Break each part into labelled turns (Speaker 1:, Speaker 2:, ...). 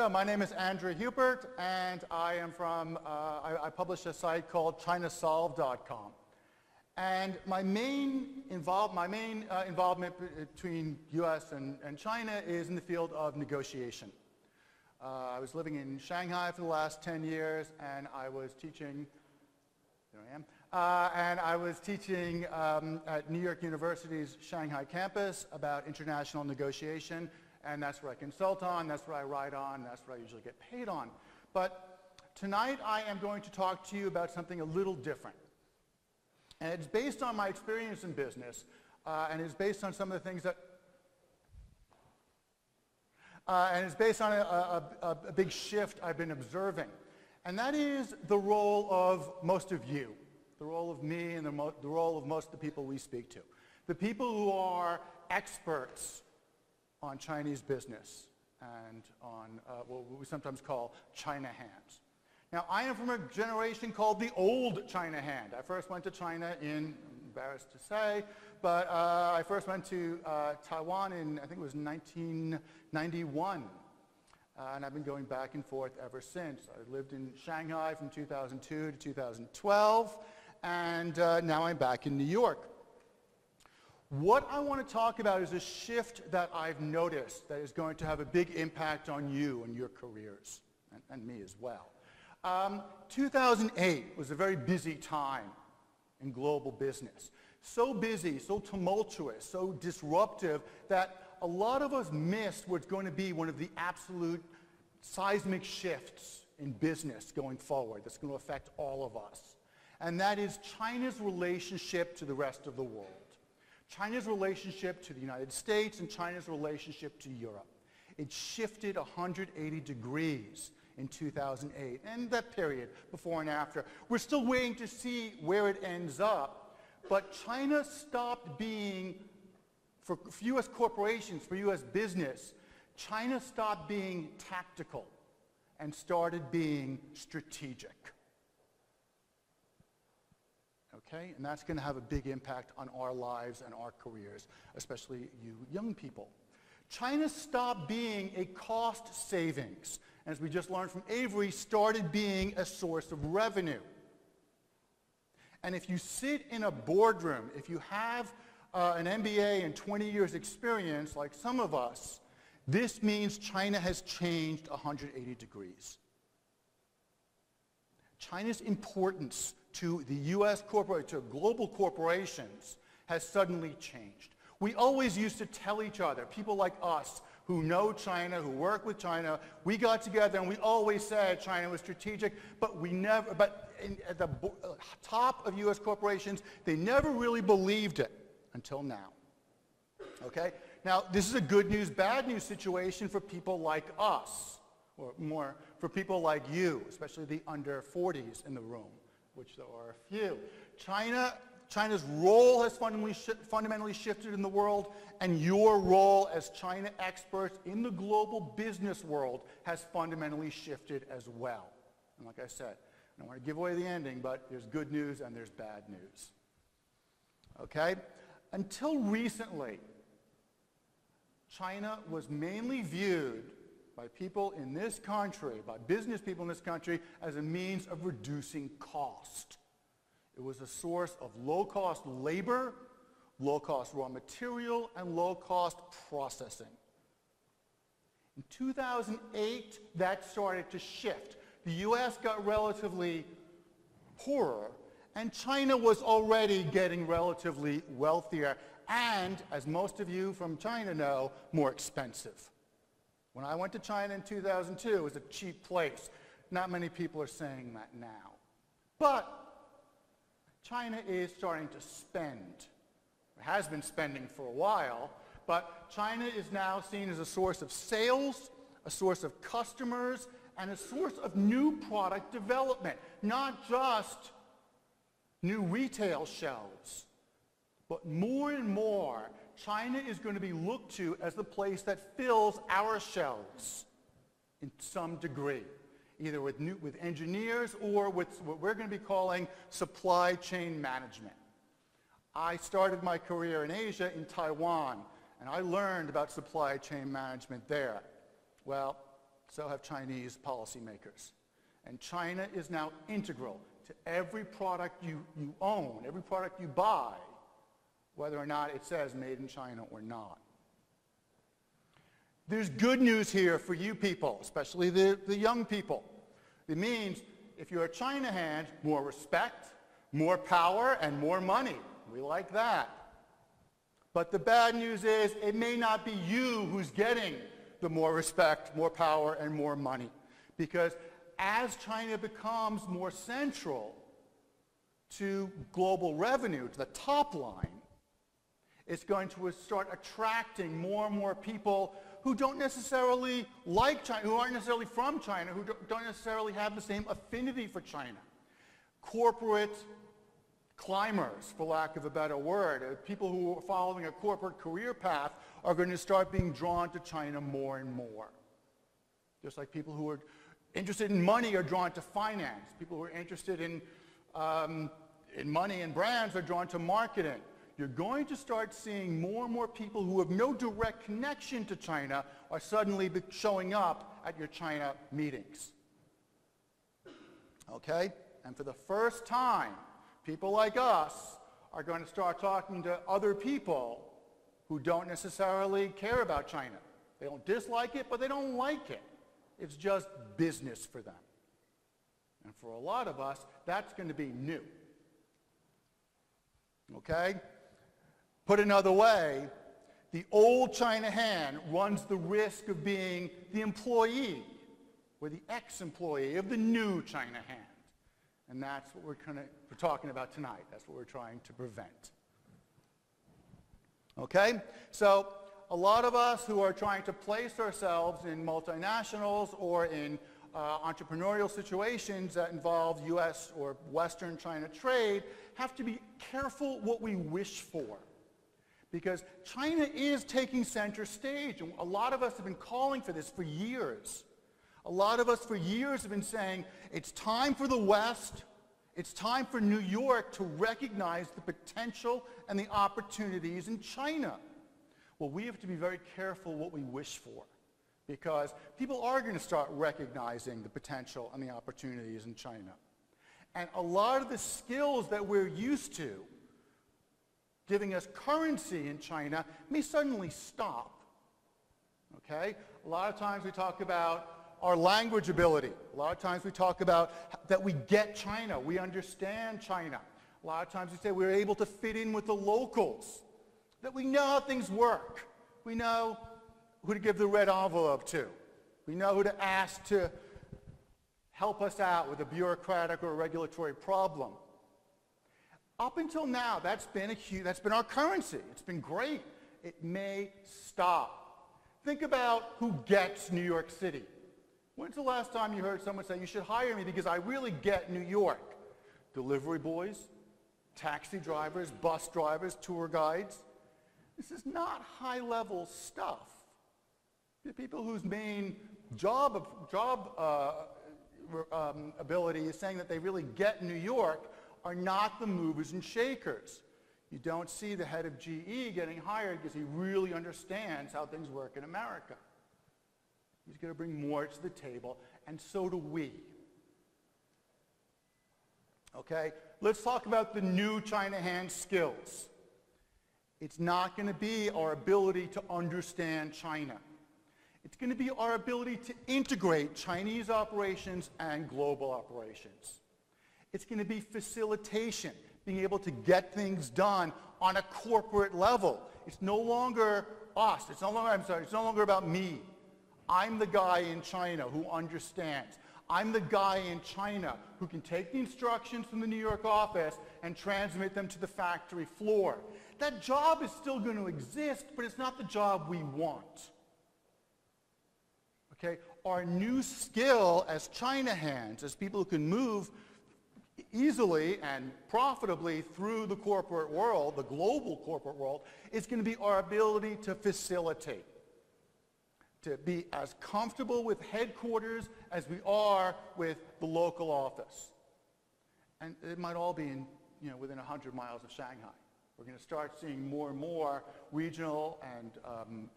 Speaker 1: So my name is Andrew Hupert, and I am from, I publish a site called ChinaSolve.com. And my main involvement between US and China is in the field of negotiation. I was living in Shanghai for the last 10 years, and I was teaching, there I am, and I was teaching at New York University's Shanghai campus about international negotiation, and that's where I consult on, that's where I write on, that's where I usually get paid on. But tonight I am going to talk to you about something a little different. And it's based on my experience in business, and it's based on some of the things that, and it's based on a big shift I've been observing. And that is the role of most of you, the role of me and the role of most of the people we speak to. The people who are experts on Chinese business and on what we sometimes call China hands. Now, I am from a generation called the old China hand. I first went to China in, I'm embarrassed to say, but I first went to Taiwan in, I think it was 1991. And I've been going back and forth ever since. I lived in Shanghai from 2002 to 2012, and now I'm back in New York. What I want to talk about is a shift that I've noticed that is going to have a big impact on you and your careers, and me as well. 2008 was a very busy time in global business. So busy, so tumultuous, so disruptive that a lot of us missed what's going to be one of the absolute seismic shifts in business going forward that's going to affect all of us. And that is China's relationship to the rest of the world. China's relationship to the United States and China's relationship to Europe. It shifted 180 degrees in 2008, and that period before and after. We're still waiting to see where it ends up, but China stopped being, for U.S. corporations, for U.S. business, China stopped being tactical and started being strategic. Okay? And that's going to have a big impact on our lives and our careers, especially you young people. China stopped being a cost savings, as we just learned from Avery, started being a source of revenue. And if you sit in a boardroom, if you have an MBA and 20 years experience, like some of us, this means China has changed 180 degrees. China's importance to the U.S. to global corporations has suddenly changed. We always used to tell each other, people like us who know China, who work with China, we got together and we always said China was strategic, but we never, at the top of U.S. corporations, they never really believed it until now. Okay? Now, this is a good news, bad news situation for people like us, or more for people like you, especially the under 40s in the room, which there are a few. China's role has fundamentally shifted in the world, and your role as China experts in the global business world has fundamentally shifted as well. And like I said, I don't want to give away the ending, but there's good news and there's bad news. Okay? Until recently, China was mainly viewed by people in this country, by business people in this country, as a means of reducing cost. It was a source of low-cost labor, low-cost raw material, and low-cost processing. In 2008, that started to shift. The U.S. got relatively poorer, and China was already getting relatively wealthier, and, as most of you from China know, more expensive. When I went to China in 2002, it was a cheap place. Not many people are saying that now. But China is starting to spend. It has been spending for a while, but China is now seen as a source of sales, a source of customers, and a source of new product development. Not just new retail shelves, but more and more, China is going to be looked to as the place that fills our shelves in some degree, either with engineers or with what we're going to be calling supply chain management. I started my career in Asia in Taiwan, and I learned about supply chain management there. Well, so have Chinese policymakers. And China is now integral to every product you own, every product you buy, whether or not it says made in China or not. There's good news here for you people, especially the young people. It means if you're a China hand, more respect, more power, and more money. We like that. But the bad news is it may not be you who's getting the more respect, more power, and more money. Because as China becomes more central to global revenue, to the top line, it's going to start attracting more and more people who don't necessarily like China, who aren't necessarily from China, who don't necessarily have the same affinity for China. Corporate climbers, for lack of a better word, people who are following a corporate career path are going to start being drawn to China more and more. Just like people who are interested in money are drawn to finance. People who are interested in money and brands are drawn to marketing. You're going to start seeing more and more people who have no direct connection to China are suddenly showing up at your China meetings. Okay? And for the first time, people like us are going to start talking to other people who don't necessarily care about China. They don't dislike it, but they don't like it. It's just business for them. And for a lot of us, that's going to be new. Okay? Put another way, the old China hand runs the risk of being the employee or the ex-employee of the new China hand. And that's what we're talking about tonight. That's what we're trying to prevent. Okay? So a lot of us who are trying to place ourselves in multinationals or in entrepreneurial situations that involve U.S. or Western China trade have to be careful what we wish for. Because China is taking center stage, and a lot of us have been calling for this for years. A lot of us for years have been saying, it's time for the West, it's time for New York to recognize the potential and the opportunities in China. Well, we have to be very careful what we wish for, because people are going to start recognizing the potential and the opportunities in China. And a lot of the skills that we're used to giving us currency in China may suddenly stop. Okay? A lot of times we talk about our language ability. A lot of times we talk about that we get China, we understand China. A lot of times we say we're able to fit in with the locals, that we know how things work. We know who to give the red envelope to. We know who to ask to help us out with a bureaucratic or a regulatory problem. Up until now, that's been our currency. It's been great. It may stop. Think about who gets New York City. When's the last time you heard someone say, you should hire me because I really get New York? Delivery boys, taxi drivers, bus drivers, tour guides. This is not high-level stuff. The people whose main job ability is saying that they really get New York are not the movers and shakers. You don't see the head of GE getting hired because he really understands how things work in America. He's going to bring more to the table, and so do we. Okay, let's talk about the new China hand skills. It's not going to be our ability to understand China. It's going to be our ability to integrate Chinese operations and global operations. It's going to be facilitation, being able to get things done on a corporate level. It's no longer us. It's no longer about me. I'm the guy in China who understands. I'm the guy in China who can take the instructions from the New York office and transmit them to the factory floor. That job is still going to exist, but it's not the job we want. Okay? Our new skill as China hands, as people who can move easily and profitably through the corporate world, the global corporate world, is going to be our ability to facilitate, to be as comfortable with headquarters as we are with the local office. And it might all be within 100 miles of Shanghai. We're going to start seeing more and more regional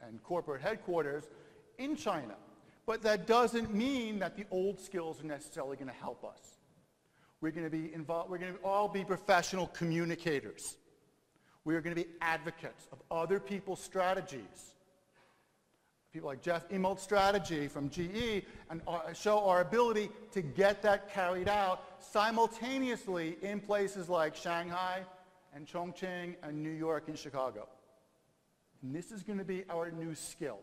Speaker 1: and corporate headquarters in China. But that doesn't mean that the old skills are necessarily going to help us. We're going to be involved, we're going to all be professional communicators. We are going to be advocates of other people's strategies. People like Jeff Immolt's strategy from GE and show our ability to get that carried out simultaneously in places like Shanghai and Chongqing and New York and Chicago. And this is going to be our new skill.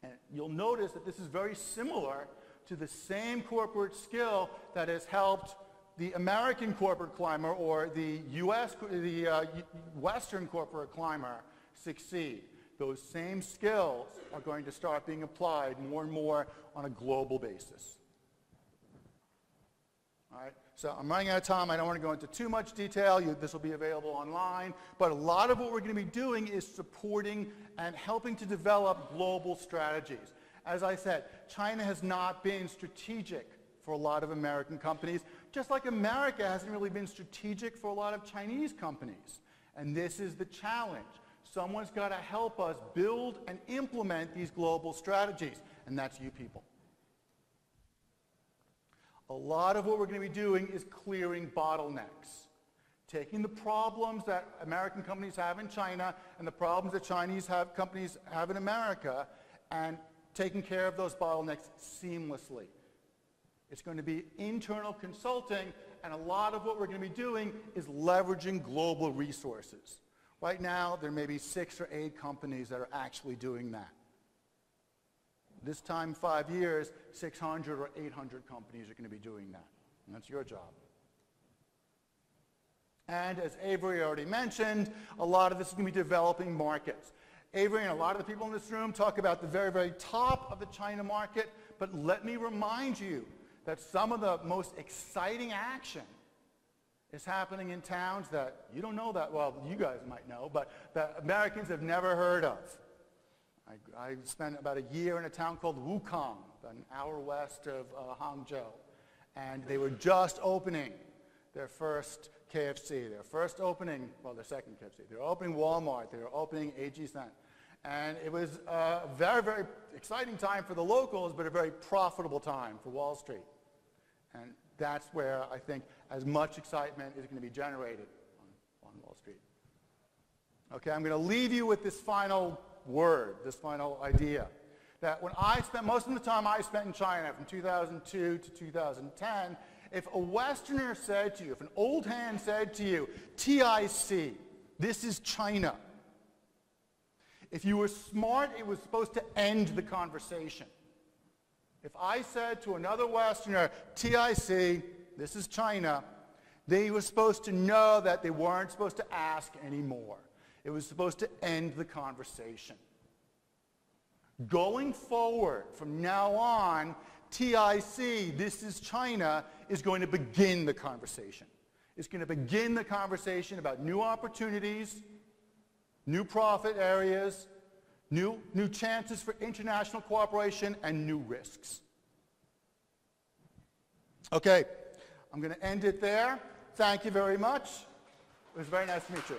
Speaker 1: And you'll notice that this is very similar to the same corporate skill that has helped the American corporate climber or the Western corporate climber succeed. Those same skills are going to start being applied more and more on a global basis. All right, so I'm running out of time. I don't want to go into too much detail. This will be available online. But a lot of what we're going to be doing is supporting and helping to develop global strategies. As I said, China has not been strategic for a lot of American companies, just like America hasn't really been strategic for a lot of Chinese companies. And this is the challenge. Someone's got to help us build and implement these global strategies, and that's you people. A lot of what we're going to be doing is clearing bottlenecks, taking the problems that American companies have in China and the problems that Chinese companies have in America, and taking care of those bottlenecks seamlessly. It's going to be internal consulting, and a lot of what we're going to be doing is leveraging global resources. Right now, there may be 6 or 8 companies that are actually doing that. This time, 5 years, 600 or 800 companies are going to be doing that. And that's your job. And as Avery already mentioned, a lot of this is going to be developing markets. Avery and a lot of the people in this room talk about the very, very top of the China market, but let me remind you that some of the most exciting action is happening in towns that you don't know that well, you guys might know, but that Americans have never heard of. I spent about a year in a town called Wukong, about an hour west of Hangzhou, and they were just opening their first KFC, their first opening, well, their second KFC. They were opening Walmart, they were opening AG Cent. And it was a very, very exciting time for the locals, but a very profitable time for Wall Street. And that's where I think as much excitement is going to be generated on Wall Street. Okay, I'm going to leave you with this final word, this final idea, that when I spent, most of the time I spent in China from 2002 to 2010, if a Westerner said to you, if an old hand said to you, TIC, this is China, if you were smart, it was supposed to end the conversation. If I said to another Westerner, TIC, this is China, they were supposed to know that they weren't supposed to ask anymore. It was supposed to end the conversation. Going forward, from now on, TIC, this is China, is going to begin the conversation. It's going to begin the conversation about new opportunities, new profit areas, new chances for international cooperation, and new risks. Okay, I'm going to end it there. Thank you very much. It was very nice to meet you.